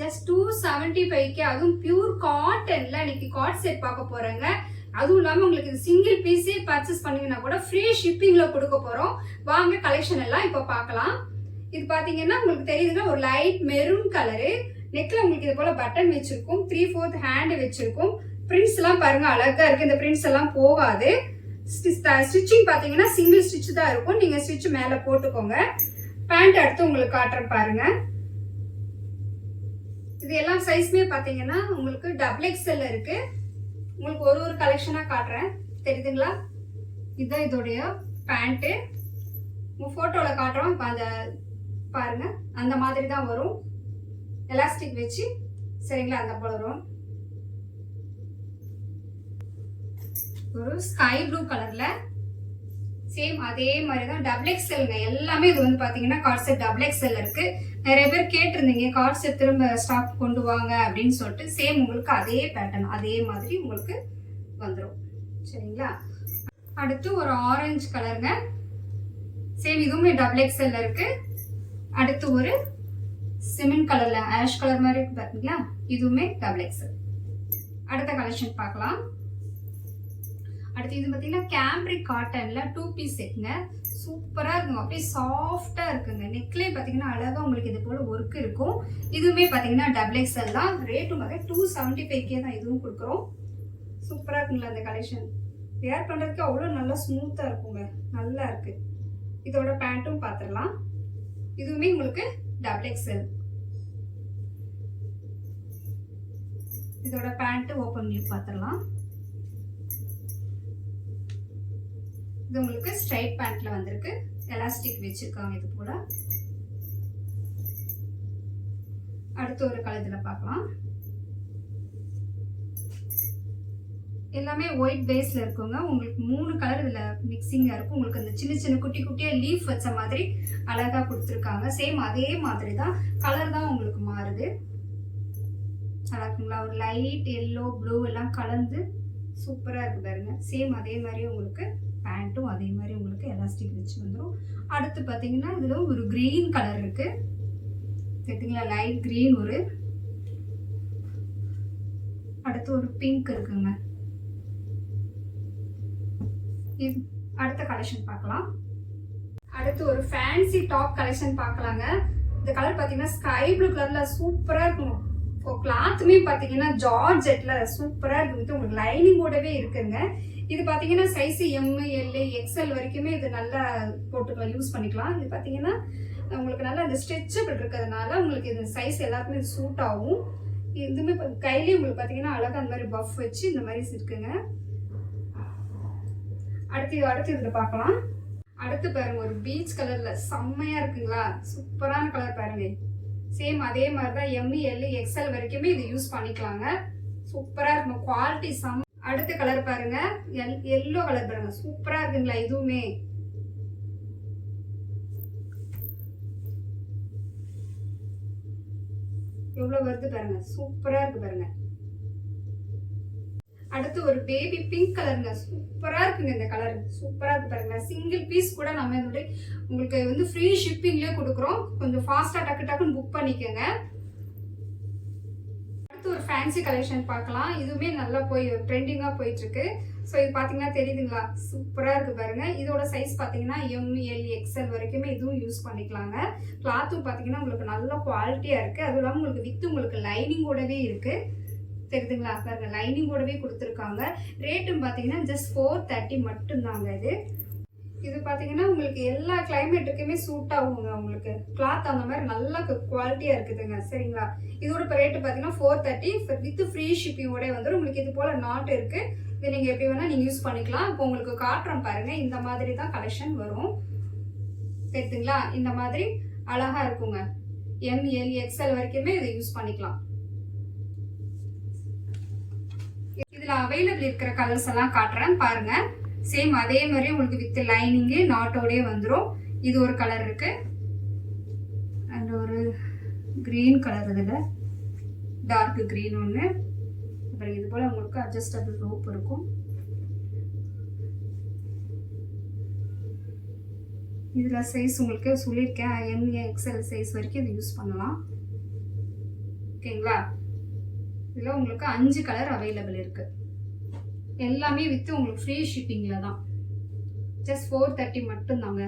Just 275க்கு, அதுவும் pure காட்டன்ல இன்னைக்கு God set பார்க்க போறேங்க. அதுவும் இல்லாம உங்களுக்கு இது சிங்கிள் பீஸே பர்ச்சேஸ் பண்ணீங்கன்னா கூட ஃப்ரீ ஷிப்பிங்ல கொடுக்க போறோம். வாங்க கலெக்ஷன் எல்லாம் இப்ப பார்க்கலாம். இது பாத்தீங்கன்னா உங்களுக்கு தெரியுதுன்னா ஒரு லைட் மெரூன் கலரு. நெக்ல உங்களுக்கு இது போல பட்டன் வச்சிருக்கும், 3/4 ஹேண்ட் வச்சிருக்கும். பிரிண்ட்ஸ் எல்லாம் பாருங்க அழகா இருக்கு. இந்த பிரிண்ட்ஸ் எல்லாம் போகாது. ஸ்டிச்சிங் பாத்தீங்கன்னா சிங்கிள் ஸ்டிச் தான் இருக்கும். நீங்க ஸ்டிச் மேல போட்டுக்கோங்க. பேண்ட் அடுத்து உங்களுக்கு காட்டுறேன் பாருங்க. இது எல்லா சைஸ்மே பாத்தீங்கன்னா உங்களுக்கு XXL இருக்கு. உங்களுக்கு ஒரு கலெக்ஷனா காட்டுறேன், தெரியுதுங்களா? இதுதான் இதோடைய பேண்ட். உங்க போட்டோல காட்டுறோம். இப்ப அந்த பாருங்க அந்த மாதிரி தான் வரும், எலாஸ்டிக் வச்சு. சரிங்களா? அந்த போல வரும். ஒரு ஸ்கை ப்ளூ கலர்ல சேம் அதே மாதிரி தான் XXLங்க. எல்லாமே இது வந்து பாத்தீங்கன்னா கார்ட் செட் XXL இருக்கு. நிறைய பேர் கேட்டிருந்தீங்க கார்ட் செட் திரும்ப ஸ்டாக் கொண்டு வாங்க அப்படின்னு சொல்லிட்டு. சேம் உங்களுக்கு அதே பேட்டர்ன் அதே மாதிரி உங்களுக்கு வந்துடும். சரிங்களா? அடுத்து ஒரு ஆரஞ்சு கலருங்க. சேம் இதுவுமே XXL இருக்கு. அடுத்து ஒரு சிமெண்ட் கலர்ல ஆஷ் கலர் மாதிரி இருக்கு பாத்தீங்களா? இதுவுமே XXL. அடுத்த கலெக்ஷன் பார்க்கலாம். அடுத்து இது பாத்தீங்கன்னா கேம்ப்ரிக் காட்டன்ல 2 பீஸ் செட்ங்க. சூப்பரா இருக்குங்க. அப்படியே சாஃப்டா இருக்குங்க. நெக்லயே பாத்தீங்கன்னா அழகா உங்களுக்கு இது போல ஒர்க் இருக்கும். இதுவுமே பாத்தீங்கன்னா XXL தான். ரேட்டும் பாத்தீங்கன்னா 275 தான் இதுவும் கொடுக்குறோம். சூப்பரா இருக்குங்களா இந்த கலெக்ஷன்? வேர் பண்றதுக்கு அவ்வளவு நல்லா ஸ்மூத்தா இருக்குங்க. நல்லா இருக்கு. இதோட பேண்ட்டும் பாத்துடலாம். இதுவுமே உங்களுக்கு XXL. இதோட பேண்ட் ஓபன் பண்ணி பாத்துடலாம். இது உங்களுக்கு ஸ்ட்ரைட் பேண்ட்ல வந்திருக்கு. எலாஸ்டிக் வச்சிருக்காங்க இது போல. அடுத்து ஒரு கலர்ல பார்க்கலாம். எல்லாமே ஒயிட் பேஸ்ல இருக்குங்க. உங்களுக்கு 3 கலர் இதுல மிக்சிங்கா இருக்கும். உங்களுக்கு அந்த சின்ன சின்ன குட்டி குட்டியா லீஃப் வச்ச மாதிரி அழகா கொடுத்துருக்காங்க. சேம் அதே மாதிரி தான், கலர் தான் உங்களுக்கு மாறுது. நல்லா இருக்குங்களா? ஒரு லைட் எல்லோ ப்ளூ எல்லாம் கலந்து சூப்பரா இருக்கு பாருங்க. சேம் அதே மாதிரி உங்களுக்கு பேண்ட்டும் அதே மாதிரி உங்களுக்கு எலாஸ்டிக் வச்சு வந்துடும். அடுத்து பாத்தீங்கன்னா இதுல ஒரு கிரீன் கலர் இருக்கு. தெரியுங்களா? Light green. ஒரு அடுத்து ஒரு பிங்க் இருக்குங்க. அடுத்த கலெக்ஷன் பார்க்கலாம். அடுத்து ஒரு ஃபேன்சி டாப் கலெக்ஷன் பார்க்கலாங்க. இந்த கலர் பாத்தீங்கன்னா ஸ்கை ப்ளூ கலர்ல சூப்பரா இருக்கும். கிளாத்துமே பாத்தீங்கன்னா ஜார்ஜெட்ல சூப்பரா இருக்கு. உங்களுக்கு லைனிங்கோடவே இருக்குங்க. இது பாத்தீங்கன்னா சைஸ் M, L, XL வரைக்குமே இது நல்லா போட்டுக்கலாம், யூஸ் பண்ணிக்கலாம். இது பாத்தீங்கன்னா உங்களுக்கு நல்லா இந்த ஸ்ட்ரெச்சபிள் இருக்கிறதுனால உங்களுக்கு இந்த சைஸ் எல்லாருக்குமே இது சூட் ஆகும். இதுமே கையிலேயே உங்களுக்கு பாத்தீங்கன்னா அழகா அந்த மாதிரி பஃப் வச்சு இந்த மாதிரி இருக்குங்க. அடுத்து இதுல பார்க்கலாம். அடுத்து பாருங்க ஒரு பீச் கலர்ல செம்மையா இருக்குங்களா? சூப்பரான கலர் பாருங்க. சேம் அதே மாதிரி தான் M, L, XL வரைக்குமே இது யூஸ் பண்ணிக்கலாங்க. சூப்பரா இருக்கும். குவாலிட்டி செம். அடுத்த கலர் பாருங்க, எல்லோ கலர் பாருங்க. சூப்பரா இருக்குங்களா? இதுவுமே எவ்வளவு வருது பாருங்க. சூப்பரா இருக்கு பாருங்க. அடுத்து ஒரு பேபி பிங்க் கலருங்க. சூப்பரா இருக்குங்க. இந்த கலர் சூப்பரா இருக்கு பாருங்க. சிங்கிள் பீஸ் கூட நம்ம இதோட உங்களுக்கு வந்து ஃப்ரீ ஷிப்பிங்லயே கொடுக்குறோம். கொஞ்சம் ஃபாஸ்டா டக்குன்னு புக் பண்ணிக்கோங்க. அடுத்து ஒரு ஃபேன்சி கலெக்ஷன் பார்க்கலாம். இதுவுமே நல்லா ட்ரெண்டிங்கா போயிட்டு இருக்கு. ஸோ இது பாத்தீங்கன்னா தெரியுதுங்களா? சூப்பரா இருக்கு பாருங்க. இதோட சைஸ் பாத்தீங்கன்னா M, L, XL வரைக்குமே இதுவும் யூஸ் பண்ணிக்கலாங்க. கிளாத்தும் பாத்தீங்கன்னா உங்களுக்கு நல்ல குவாலிட்டியா இருக்கு. அதுவும் இல்லாம உங்களுக்கு வித் உங்களுக்கு லைனிங்கோடவே இருக்கு. தெரியுதுங்களா? பாருங்க லைனிங்கோடவே கொடுத்துருக்காங்க. ரேட்டும் பாத்தீங்கன்னா ஜஸ்ட் 430 மட்டும் தாங்க. இது பாத்தீங்கன்னா உங்களுக்கு எல்லா கிளைமேட்டுக்குமே சூட் ஆகுங்க. உங்களுக்கு கிளாத் அந்த மாதிரி நல்ல குவாலிட்டியா இருக்குதுங்க. சரிங்களா? இதோட ரேட்டு பாத்தீங்கன்னா 430 வித் ஃப்ரீ ஷிப்பிங்கோட வந்துடும். உங்களுக்கு இது போல நாட் இருக்கு. இது நீங்க எப்படி வேணா நீங்க யூஸ் பண்ணிக்கலாம். இப்போ உங்களுக்கு காட்டுறோம் பாருங்க. இந்த மாதிரி தான் கலெக்ஷன் வரும். தெரியுதுங்களா? இந்த மாதிரி அழகா இருக்குங்க. M, L, XL வரைக்குமே இதை யூஸ் பண்ணிக்கலாம். இதுல அவைலபிள் இருக்கிற கலர்ஸ் எல்லாம் காட்டுறேன் பாருங்க. சேம் அதே மாதிரி உங்களுக்கு வித் லைனிங் நாட்டோடே வந்துடும். இது ஒரு கலர் இருக்கு. அண்ட் ஒரு கிரீன் கலர், இதுல டார்க் கிரீன் ஒன்று. அப்புறம் இது போல உங்களுக்கு அட்ஜஸ்டபிள் ரோப் இருக்கும். இதில் சைஸ் உங்களுக்கு சொல்லியிருக்கேன், M, XL சைஸ் வரைக்கும் இது யூஸ் பண்ணலாம். ஓகேங்களா? இதில் உங்களுக்கு 5 கலர் அவைலபிள் இருக்கு. எல்லாமே வித்து உங்களுக்கு ஃப்ரீ ஷிப்பிங்கில் தான். ஜஸ்ட் 430 மட்டும்தாங்க.